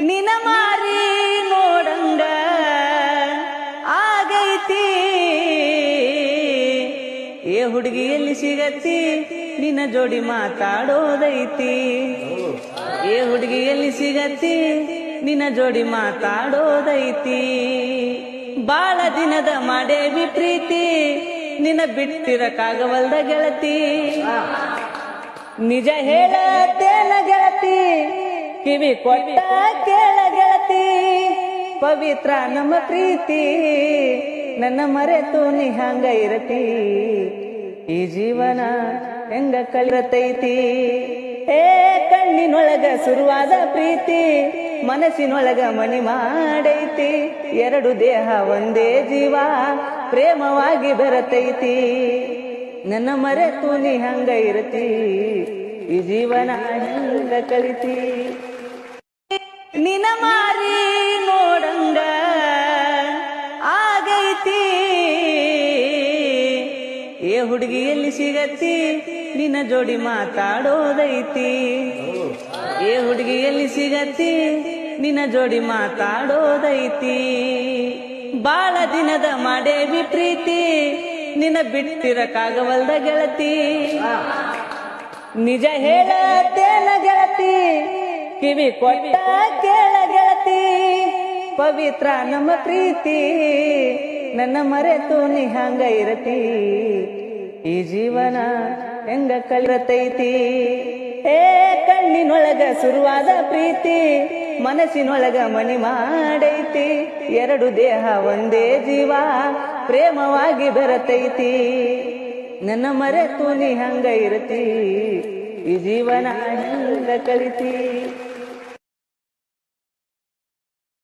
ನಿನ ಮಾರಿ ನೋಡಂಗ ಆಗೈತಿ ಏ ಹುಡುಗಿ ಎಲ್ಲಿ ಸಿಗತ್ತಿ ನಿನ್ನ ಜೋಡಿ ಮಾತಾಡೋದೈತಿ ಏ ಹುಡುಗಿ ಎಲ್ಲಿ ಸಿಗತ್ತಿ ನಿನ್ನ ಜೋಡಿ ಮಾತಾಡೋದೈತಿ ಬಾಳ ದಿನದ ಮಾಡೇವಿ ಪ್ರೀತಿ ನಿನ್ನ ಬಿಟ್ಟಿರಕ್ಕಾಗವಲ್ದ ಗೆಳತಿ ನಿಜ ಹೇಳತ್ತೇನ ಗೆಳತಿ ಕಿವಿ ಕೊಟ್ಟ ಕೇಳ ಗೆಳತಿ ಪವಿತ್ರ ನಮ್ಮ ಪ್ರೀತಿ ನನ್ನ ಮರೆತು ನೀ ಹಂಗ ಇರತಿ ಈ ಜೀವನ ಹೆಂಗ ಕಲಿರತೈತಿ ಏ ಕಣ್ಣಿನೊಳಗ ಶುರುವಾದ ಪ್ರೀತಿ ಮನಸ್ಸಿನೊಳಗ ಮನಿ ಮಾಡೈತಿ ಎರಡು ದೇಹ ಒಂದೇ ಜೀವ ಪ್ರೇಮವಾಗಿ ಬೆರತೈತಿ ನನ್ನ ಮರೆತು ನೀ ಹಂಗ ಇರತಿ ಈ ಜೀವನ ಹೆಂಗ ಕಲಿತಿ ನಿನ ಮಾರಿ ನೋಡಂಗ ಆಗೈತಿ ಏ ಹುಡುಗಿ ಎಲ್ಲಿ ಸಿಗತ್ತಿ ನಿನ್ನ ಜೋಡಿ ಮಾತಾಡೋದೈತಿ ಏ ಹುಡುಗಿ ಎಲ್ಲಿ ಸಿಗತ್ತಿ ನಿನ್ನ ಜೋಡಿ ಮಾತಾಡೋದೈತಿ ಬಾಳ ದಿನದ ಮಾಡೇವಿ ಪ್ರೀತಿ ನಿನ್ನ ಬಿಟ್ಟಿರಕ್ಕಾಗವಲ್ದ ಗೆಳತಿ ನಿಜ ಹೇಳತ್ತೇನ ಗೆಳತಿ ಕಿವಿ ಕೊಟ್ಟ ಕೇಳ ಗೆಳತಿ ಪವಿತ್ರ ನಮ್ಮ ಪ್ರೀತಿ ನನ್ನ ಮರೆತು ನೀ ಹಂಗ ಇರತಿ ಈ ಜೀವನ ಹೆಂಗ ಕಲಿರತೈತಿ ಏ ಕಣ್ಣಿನೊಳಗ ಶುರುವಾದ ಪ್ರೀತಿ ಮನಸ್ಸಿನೊಳಗ ಮನಿ ಮಾಡೈತಿ ಎರಡು ದೇಹ ಒಂದೇ ಜೀವ ಪ್ರೇಮವಾಗಿ ಬೆರತೈತಿ ನನ್ನ ಮರೆತು ನೀ ಹಂಗ ಇರತಿ ಈ ಜೀವನ ಹೆಂಗ ಕಲಿತಿ